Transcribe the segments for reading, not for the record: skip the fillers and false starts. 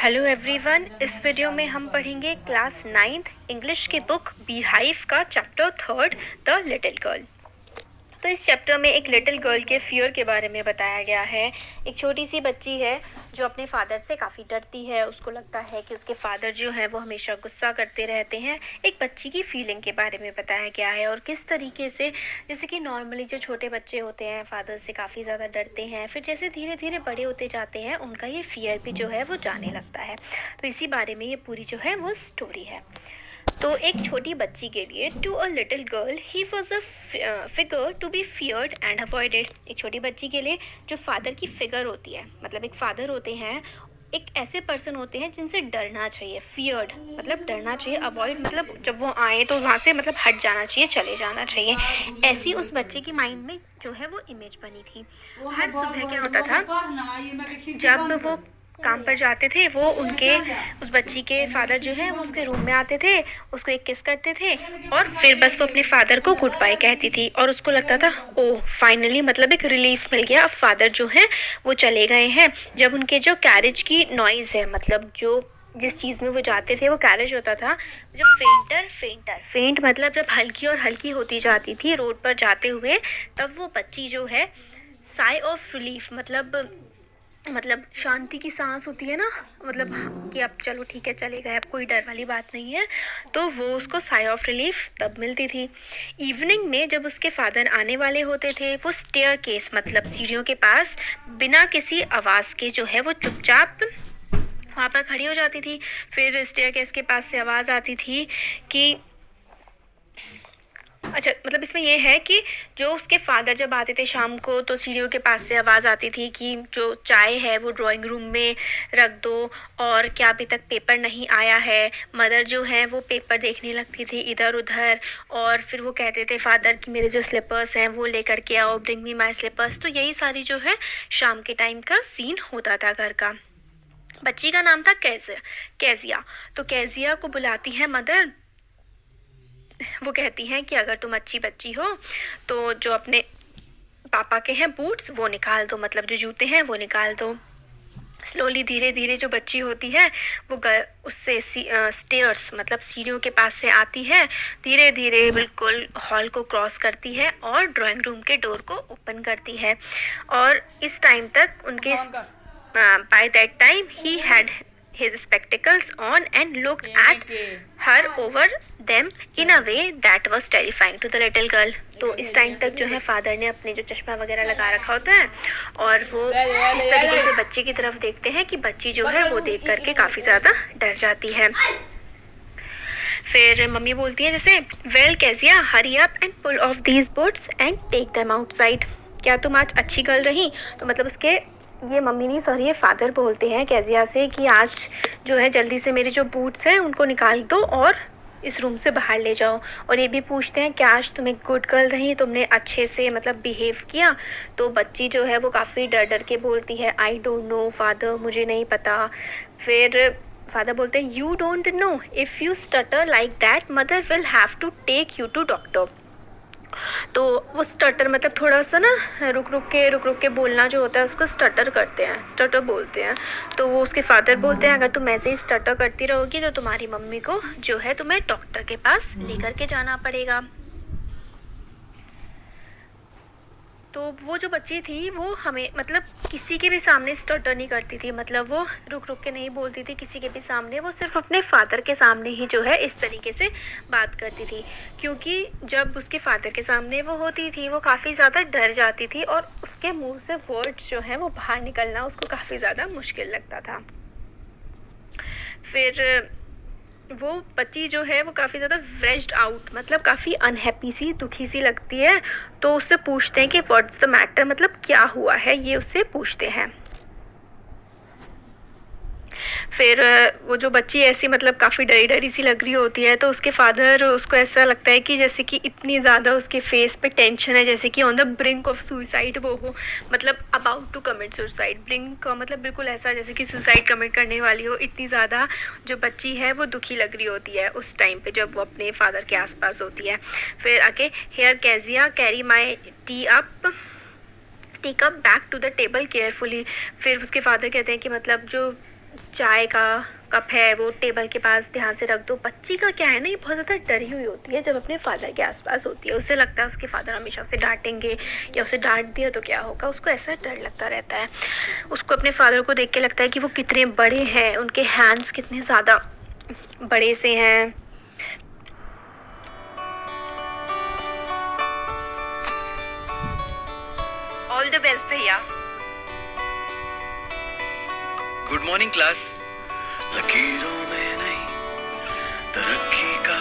Hello everyone, इस video में हम पढ़ेंगे क्लास 9th इंग्लिश की बुक बीहाइव का चैप्टर 3 द लिटिल गर्ल। तो इस चैप्टर में एक लिटिल गर्ल के फियर के बारे में बताया गया है। एक छोटी सी बच्ची है जो अपने फादर से काफ़ी डरती है। उसको लगता है कि उसके फादर जो है वो हमेशा गुस्सा करते रहते हैं। एक बच्ची की फीलिंग के बारे में बताया गया है और किस तरीके से, जैसे कि नॉर्मली जो छोटे बच्चे होते हैं फादर से काफ़ी ज़्यादा डरते हैं, फिर जैसे धीरे धीरे बड़े होते जाते हैं उनका ये फियर भी जो है वो जाने लगता है। तो इसी बारे में ये पूरी जो है वो स्टोरी है। तो एक छोटी बच्ची के लिए, to a little girl he was a figure to be feared and avoided. एक छोटी बच्ची के लिए जो फादर की फिगर होती है, मतलब एक फादर होते हैं, एक ऐसे पर्सन होते हैं जिनसे डरना चाहिए। फियर्ड मतलब डरना चाहिए, अवॉइड मतलब जब वो आए तो वहाँ से मतलब हट जाना चाहिए, चले जाना चाहिए। ऐसी उस बच्चे की माइंड में जो है वो इमेज बनी थी। हर सुबह क्या होता था, जब वो काम पर जाते थे, वो उनके उस बच्ची के फादर जो है वो उसके रूम में आते थे, उसको एक किस करते थे और फिर बस वो अपने फादर को गुड बाय कहती थी। और उसको लगता था ओ फाइनली मतलब एक रिलीफ मिल गया, अब फादर जो है वो चले गए हैं। जब उनके जो कैरेज की नॉइज़ है, मतलब जो जिस चीज़ में वो जाते थे वो कैरेज होता था, जो फेंट मतलब जब हल्की और हल्की होती जाती थी रोड पर जाते हुए, तब वो बच्ची जो है साई ऑफ रिलीफ मतलब शांति की सांस होती है ना, मतलब कि अब चलो ठीक है चले गए, अब कोई डर वाली बात नहीं है, तो वो उसको साई ऑफ रिलीफ तब मिलती थी। इवनिंग में जब उसके फादर आने वाले होते थे, वो स्टेयर केस मतलब सीढ़ियों के पास बिना किसी आवाज़ के जो है वो चुपचाप वहाँ पर खड़ी हो जाती थी। फिर स्टेयर केस के पास से आवाज़ आती थी कि अच्छा, मतलब इसमें ये है कि जो उसके फादर जब आते थे शाम को, तो सीढ़ियों के पास से आवाज़ आती थी कि जो चाय है वो ड्राइंग रूम में रख दो, और क्या अभी तक पेपर नहीं आया है। मदर जो है वो पेपर देखने लगती थी इधर उधर, और फिर वो कहते थे फादर कि मेरे जो स्लीपर्स हैं वो लेकर के आओ, ब्रिंग मी माई स्लीपर्स। तो यही सारी जो है शाम के टाइम का सीन होता था घर का। बच्ची का नाम था कैजिया। तो कैजिया को बुलाती है मदर। वो कहती हैं कि अगर तुम अच्छी बच्ची हो तो जो अपने पापा के हैं बूट्स वो निकाल दो, मतलब जो जूते हैं वो निकाल दो। स्लोली धीरे धीरे जो बच्ची होती है वो उससे स्टेयर्स मतलब सीढ़ियों के पास से आती है, धीरे धीरे बिल्कुल हॉल को क्रॉस करती है और ड्राइंग रूम के डोर को ओपन करती है। और इस टाइम तक उनके by that time he had his spectacles on and looked at her over them in a way that was terrifying to the little girl। तो इस टाइम तक जो है फादर ने अपने जो चश्मा वगैरह लगा रखा होता है और वो इस तरीके से बच्ची की तरफ देखते हैं कि बच्ची जो है वो देख करके काफ़ी ज़्यादा डर जाती है। फिर मम्मी बोलती है जैसे, well Kezia hurry up and pull off these boots and take them outside. क्या तुम आज अच्छी गर्ल रही? तो मतलब उसके ये मम्मी नहीं, सॉरी, ये फादर बोलते हैं कैजिया से कि आज जो है जल्दी से मेरे जो बूट्स हैं उनको निकाल दो और इस रूम से बाहर ले जाओ। और ये भी पूछते हैं कि आज तुम एक गुड गर्ल रही, तुमने अच्छे से मतलब बिहेव किया। तो बच्ची जो है वो काफ़ी डर डर के बोलती है, आई डोंट नो फादर, मुझे नहीं पता। फिर फादर बोलते हैं, you don't know, if you stutter like that mother will have to take you to doctor. तो वो स्टटर मतलब थोड़ा सा ना रुक रुक के बोलना जो होता है उसको स्टटर करते हैं, स्टटर बोलते हैं। तो वो उसके फादर बोलते हैं, अगर तुम ऐसे ही स्टटर करती रहोगी तो तुम्हारी मम्मी को जो है तुम्हें डॉक्टर के पास लेकर के जाना पड़ेगा। तो वो जो बच्ची थी वो हमें मतलब किसी के भी सामने स्टटर नहीं करती थी, मतलब वो रुक के नहीं बोलती थी किसी के भी सामने, वो सिर्फ अपने फादर के सामने ही जो है इस तरीके से बात करती थी। क्योंकि जब उसके फादर के सामने वो होती थी वो काफ़ी ज़्यादा डर जाती थी और उसके मुंह से वर्ड्स जो है वो बाहर निकलना उसको काफ़ी ज़्यादा मुश्किल लगता था। फिर वो बच्ची जो है वो काफ़ी ज़्यादा वेज्ड आउट, मतलब काफ़ी अनहैप्पी सी, दुखी सी लगती है। तो उससे पूछते हैं कि व्हाट्स द मैटर, मतलब क्या हुआ है, ये उससे पूछते हैं। फिर वो जो बच्ची ऐसी मतलब काफ़ी डरी डरी सी लग रही होती है, तो उसके फादर, उसको ऐसा लगता है कि जैसे कि इतनी ज़्यादा उसके फेस पे टेंशन है, जैसे कि on the brink of suicide वो हो, मतलब about to commit suicide. Brink का मतलब बिल्कुल ऐसा जैसे कि सुसाइड कमिट करने वाली हो, इतनी ज़्यादा जो बच्ची है वो दुखी लग रही होती है उस टाइम पे जब वो अपने फादर के आसपास होती है। फिर आके, here Kezia carry my tea up take up back to the table carefully. फिर उसके फादर कहते हैं कि मतलब जो चाय का कप है वो टेबल के पास ध्यान से रख दो। बच्ची का क्या है ना, ये बहुत ज़्यादा डरी हुई होती है जब अपने फादर के आसपास होती है। उसे लगता है उसके फादर हमेशा उसे डांटेंगे या उसे डांट दिया तो क्या होगा, उसको ऐसा डर लगता रहता है। उसको अपने फादर को देख के लगता है कि वो कितने बड़े हैं, उनके हैंड्स कितने ज़्यादा बड़े से हैं। ऑल द बेस्ट भैया। Good morning class. लकीरों में नहीं, तरक्की का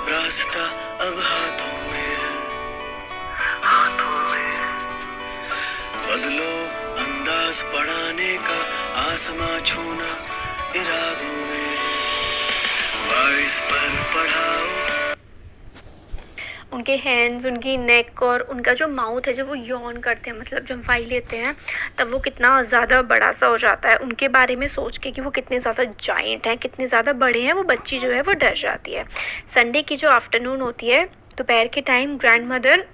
रास्ता अब हाथों में है, हाथों में। बदलो अंदाज पढ़ाने का, आसमां छूना इरादों में, बारिश पर पढ़ाओ। उनके हैंड्स, उनकी नेक और उनका जो माउथ है जब वो यॉन करते हैं, मतलब जब वाई लेते हैं, तब वो कितना ज़्यादा बड़ा सा हो जाता है। उनके बारे में सोच के कि वो कितने ज़्यादा जाइंट हैं, कितने ज़्यादा बड़े हैं, वो बच्ची जो है वो डर जाती है। संडे की जो आफ्टरनून होती है, दोपहर के टाइम, ग्रैंड मदर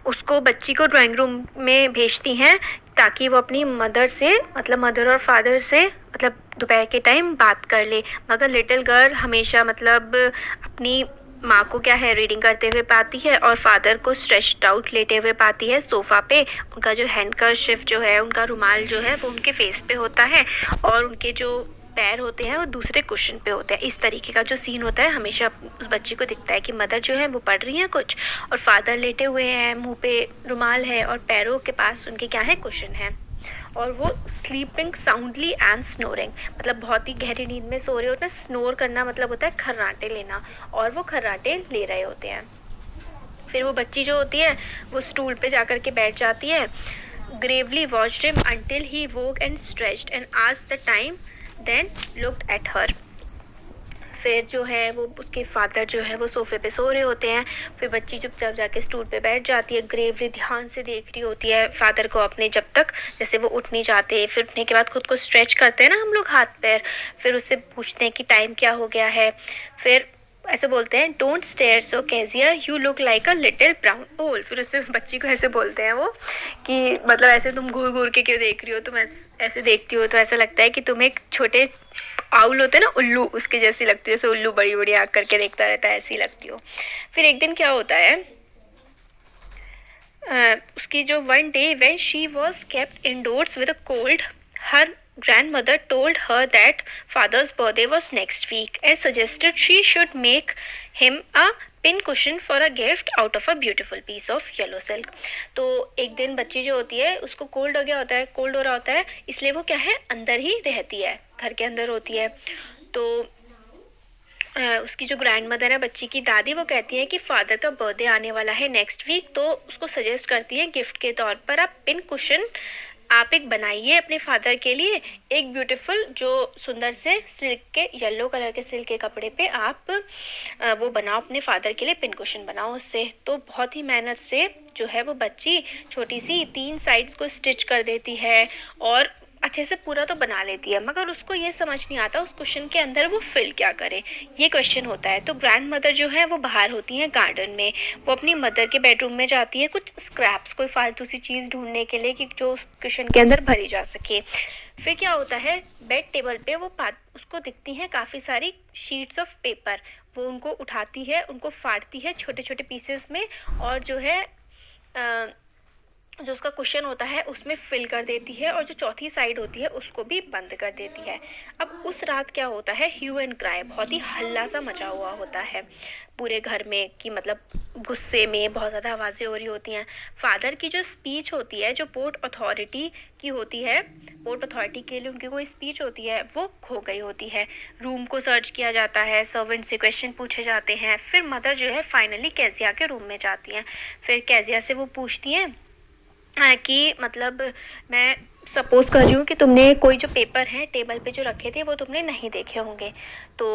उसको, बच्ची को ड्राइंग रूम में भेजती हैं ताकि वो अपनी मदर से, मतलब मदर और फादर से, मतलब दोपहर के टाइम बात कर ले। मगर लिटिल गर्ल हमेशा मतलब अपनी माँ को क्या है, रीडिंग करते हुए पाती है और फादर को स्ट्रेच्ड आउट लेटे हुए पाती है सोफ़ा पे। उनका जो हैंडकरशिफ जो है, उनका रुमाल जो है वो उनके फेस पे होता है और उनके जो पैर होते हैं वो दूसरे कुशन पे होते हैं। इस तरीके का जो सीन होता है हमेशा उस बच्ची को दिखता है कि मदर जो है वो पढ़ रही हैं कुछ और फादर लेटे हुए हैं, मुंह पे रुमाल है और पैरों के पास उनके क्या है, कुशन है। और वो स्लीपिंग साउंडली एंड स्नोरिंग, मतलब बहुत ही गहरी नींद में सो रहे होते हैं। स्नोर करना मतलब होता है खर्राटे लेना, और वो खर्राटे ले रहे होते हैं। फिर वो बच्ची जो होती है वो स्टूल पे जाकर के बैठ जाती है। Gravely watched him until he woke and stretched and asked the time, then looked at her. फिर जो है वो उसके फादर जो है वो सोफ़े पे सो रहे होते हैं। फिर बच्ची चुपचाप जाके स्टूल पे बैठ जाती है, ग्रेवली ध्यान से देख रही होती है फादर को अपने, जब तक जैसे वो उठ नहीं जाते। फिर उठने के बाद खुद को स्ट्रेच करते हैं ना हम लोग हाथ पैर, फिर उससे पूछते हैं कि टाइम क्या हो गया है। फिर ऐसे बोलते हैं, don't stare so Kezia, you look like a little brown owl. फिर उससे बच्ची को ऐसे बोलते हैं वो कि मतलब ऐसे तुम घूर घूर के क्यों देख रही हो, तुम ऐसे देखती हो तो ऐसा लगता है कि तुम एक छोटे आउल होते हैं ना, उल्लू, उसके जैसी लगती है, जैसे उल्लू बड़ी बड़ी आँख करके देखता रहता है, ऐसी लगती हो। फिर एक दिन क्या होता है, उसकी जो one day when she was kept indoors with a cold, her grandmother told her that father's birthday was next week and suggested she should make him a pin cushion for a gift out of a beautiful piece of yellow silk। तो एक दिन बच्ची जो होती है उसको cold हो गया होता है, कोल्ड हो रहा होता है, इसलिए वो क्या है, अंदर ही रहती है, घर के अंदर होती है। तो उसकी जो ग्रैंड मदर है, बच्ची की दादी, वो कहती है कि फादर का बर्थडे आने वाला है नेक्स्ट वीक, तो उसको सजेस्ट करती है गिफ्ट के तौर पर आप पिन कुशन आप एक बनाइए अपने फादर के लिए। एक ब्यूटीफुल जो सुंदर से सिल्क के, येलो कलर के सिल्क के कपड़े पे आप वो बनाओ अपने फादर के लिए, पिन कुशन बनाओ उससे। तो बहुत ही मेहनत से जो है वो बच्ची छोटी सी 3 साइड्स को स्टिच कर देती है और अच्छे से पूरा तो बना लेती है, मगर उसको ये समझ नहीं आता उस कुशन के अंदर वो फिल क्या करे, ये क्वेश्चन होता है। तो ग्रैंड मदर जो है वो बाहर होती हैं गार्डन में, वो अपनी मदर के बेडरूम में जाती है कुछ स्क्रैप्स, कोई फालतू सी चीज़ ढूंढने के लिए कि जो उस कुशन के अंदर भरी जा सके। फिर क्या होता है, बेड टेबल पे वो उसको दिखती हैं काफ़ी सारी शीट्स ऑफ पेपर। वो उनको उठाती है, उनको फाड़ती है छोटे छोटे पीसेस में और जो है जो उसका कुशन होता है उसमें फिल कर देती है और जो चौथी साइड होती है उसको भी बंद कर देती है। अब उस रात क्या होता है, ह्यू एंड क्राई, बहुत ही हल्ला सा मचा हुआ होता है पूरे घर में, कि मतलब गुस्से में बहुत ज़्यादा आवाज़ें हो रही होती हैं। फादर की जो स्पीच होती है, जो पोर्ट अथॉरिटी की होती है, पोर्ट अथॉरिटी के लिए उनकी कोई स्पीच होती है, वो खो गई होती है। रूम को सर्च किया जाता है, सर्वेंट से क्वेश्चन पूछे जाते हैं। फिर मदर जो है फाइनली कैजिया के रूम में जाती हैं। फिर कैजिया से वो पूछती हैं कि मतलब मैं सपोज़ कर रही हूँ कि तुमने कोई जो पेपर हैं टेबल पे जो रखे थे वो तुमने नहीं देखे होंगे। तो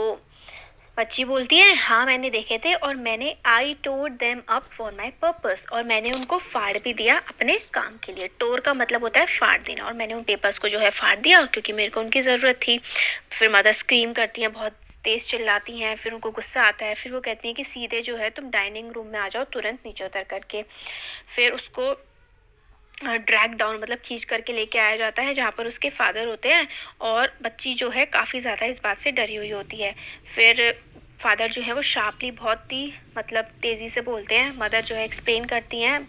बच्ची बोलती है, हाँ मैंने देखे थे और मैंने I tore them up for my purpose, और मैंने उनको फाड़ भी दिया अपने काम के लिए। टोर का मतलब होता है फाड़ देना, और मैंने उन पेपर्स को जो है फाड़ दिया क्योंकि मेरे को उनकी ज़रूरत थी। फिर मदर स्क्रीम करती हैं, बहुत तेज़ चिल्लाती हैं। फिर उनको गुस्सा आता है। फिर वो कहती हैं कि सीधे जो है तुम डाइनिंग रूम में आ जाओ तुरंत नीचे उतर करके। फिर उसको ड्रैग डाउन मतलब खींच करके लेके आया जाता है जहाँ पर उसके फादर होते हैं, और बच्ची जो है काफ़ी ज़्यादा इस बात से डरी हुई होती है। फिर फादर जो है वो शार्पली बहुत ही मतलब तेज़ी से बोलते हैं, मदर जो है एक्सप्लेन करती हैं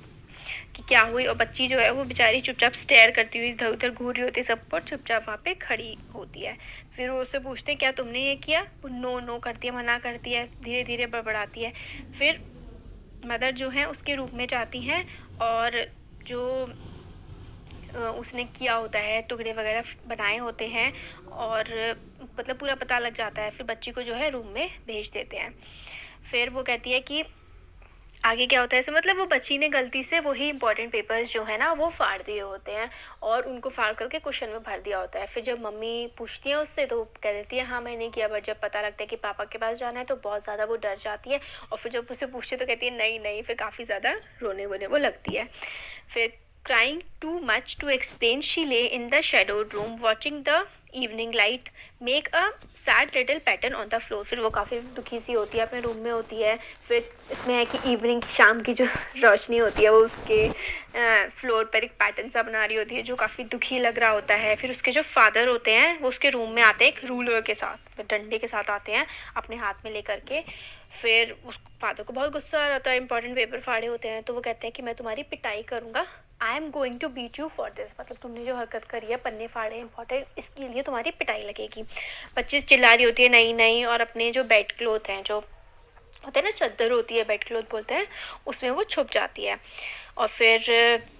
कि क्या हुई, और बच्ची जो है वो बेचारी चुपचाप स्टेयर करती हुई इधर उधर घूर रही होती है सब पर, चुपचाप वहाँ पे खड़ी होती है। फिर वो उससे पूछते हैं क्या तुमने ये किया, वो नो नो करती है, मना करती है, धीरे धीरे बड़बड़ाती है। फिर मदर जो है उसके रूम में जाती हैं, और जो उसने किया होता है टुकड़े वगैरह बनाए होते हैं, और मतलब पूरा पता लग जाता है। फिर बच्ची को जो है रूम में भेज देते हैं। फिर वो कहती है कि आगे क्या होता है, ऐसे मतलब वो बच्ची ने गलती से वही इंपॉर्टेंट पेपर्स जो है ना वो फाड़ दिए होते हैं, और उनको फाड़ करके क्वेश्चन में भर दिया होता है। फिर जब मम्मी पूछती है उससे तो वो कह देती है हाँ मैंने किया, बट जब पता लगता है कि पापा के पास जाना है तो बहुत ज़्यादा वो डर जाती है, और फिर जब उससे पूछते तो कहती है नहीं नहीं, फिर काफ़ी ज़्यादा रोने वोने वो लगती है। फिर crying too much to explain, she lay in the shadowed room watching the evening light make a sad little pattern on the floor। फिर वो काफ़ी दुखी सी होती है, अपने रूम में होती है। फिर इसमें है कि इवनिंग शाम की जो रोशनी होती है वो उसके फ्लोर पर एक पैटर्न सा बना रही होती है जो काफ़ी दुखी लग रहा होता है। फिर उसके जो फादर होते हैं वो उसके रूम में आते हैं एक रूलर के साथ, डंडे के साथ आते हैं अपने हाथ में लेकर के। फिर उस फादर को बहुत गुस्सा आ रहा होता है, इंपॉर्टेंट पेपर फाड़े होते हैं, तो वो कहते हैं कि मैं तुम्हारी पिटाई करूँगा, I am going to beat you for this, मतलब तुमने जो हरकत करी है, पन्ने फाड़े इंपॉर्टेंट, इसके लिए तुम्हारी पिटाई लगेगी। बच्ची चिल्ला रही होती है नहीं नहीं, और अपने जो बेड क्लोथ हैं, जो होते हैं ना चादर होती है बेड क्लोथ बोलते हैं, उसमें वो छुप जाती है। और फिर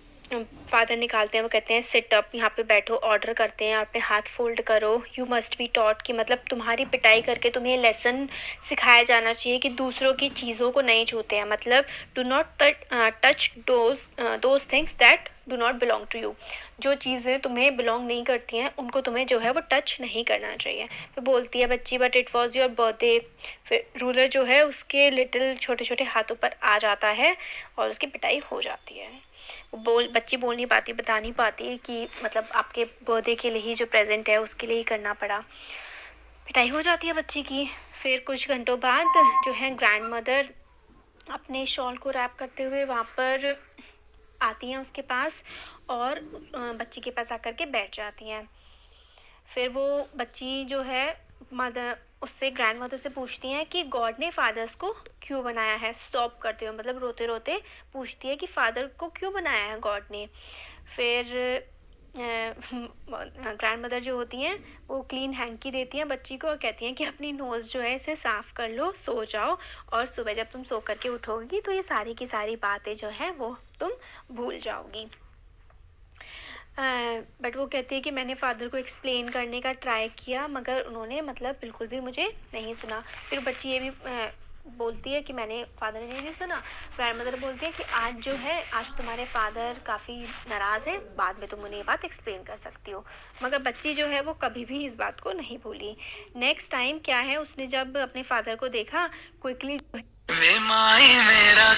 फादर निकालते हैं, वो कहते हैं सिट अप, यहाँ पे बैठो, ऑर्डर करते हैं अपने हाथ फोल्ड करो, यू मस्ट बी टॉट, कि मतलब तुम्हारी पिटाई करके तुम्हें लेसन सिखाया जाना चाहिए कि दूसरों की चीज़ों को नहीं छूते हैं, मतलब do not touch those things that do not belong to you, जो चीज़ें तुम्हें बिलोंग नहीं करती हैं उनको तुम्हें जो है वो टच नहीं करना चाहिए। फिर बोलती है बच्ची but it was your birthday. फिर रूलर जो है उसके लिटिल छोटे छोटे हाथों पर आ जाता है और उसकी पिटाई हो जाती है। बच्ची बोल नहीं पाती, बता नहीं पाती कि मतलब आपके बर्थडे के लिए ही जो प्रेजेंट है उसके लिए ही करना पड़ा। पिटाई हो जाती है बच्ची की। फिर कुछ घंटों बाद जो है ग्रैंड मदर अपने शॉल को रैप करते हुए वहाँ पर आती हैं उसके पास, और बच्ची के पास आकर के बैठ जाती हैं। फिर वो बच्ची जो है मदर उससे ग्रैंड मदर से पूछती हैं कि गॉड ने फादर्स को क्यों बनाया है, स्टॉप करते हुए मतलब रोते रोते पूछती है कि फादर को क्यों बनाया है गॉड ने। फिर ग्रैंड मदर जो होती हैं वो क्लीन हैंकी देती हैं बच्ची को और कहती हैं कि अपनी नोज़ जो है इसे साफ़ कर लो, सो जाओ, और सुबह जब तुम सो करके उठोगी तो ये सारी की सारी बातें जो हैं वो तुम भूल जाओगी। बट वो कहती है कि मैंने फ़ादर को एक्सप्लेन करने का ट्राई किया मगर उन्होंने मतलब बिल्कुल भी मुझे नहीं सुना। फिर बच्ची ये भी बोलती है कि मैंने फ़ादर ने नहीं सुना। ग्रैंड मदर बोलती है कि आज जो है आज तुम्हारे फ़ादर काफ़ी नाराज़ है, बाद में तुम उन्हें ये बात एक्सप्लेन कर सकती हो। मगर बच्ची जो है वो कभी भी इस बात को नहीं भूली। नेक्स्ट टाइम क्या है, उसने जब अपने फ़ादर को देखा क्विकली वे माही मेरा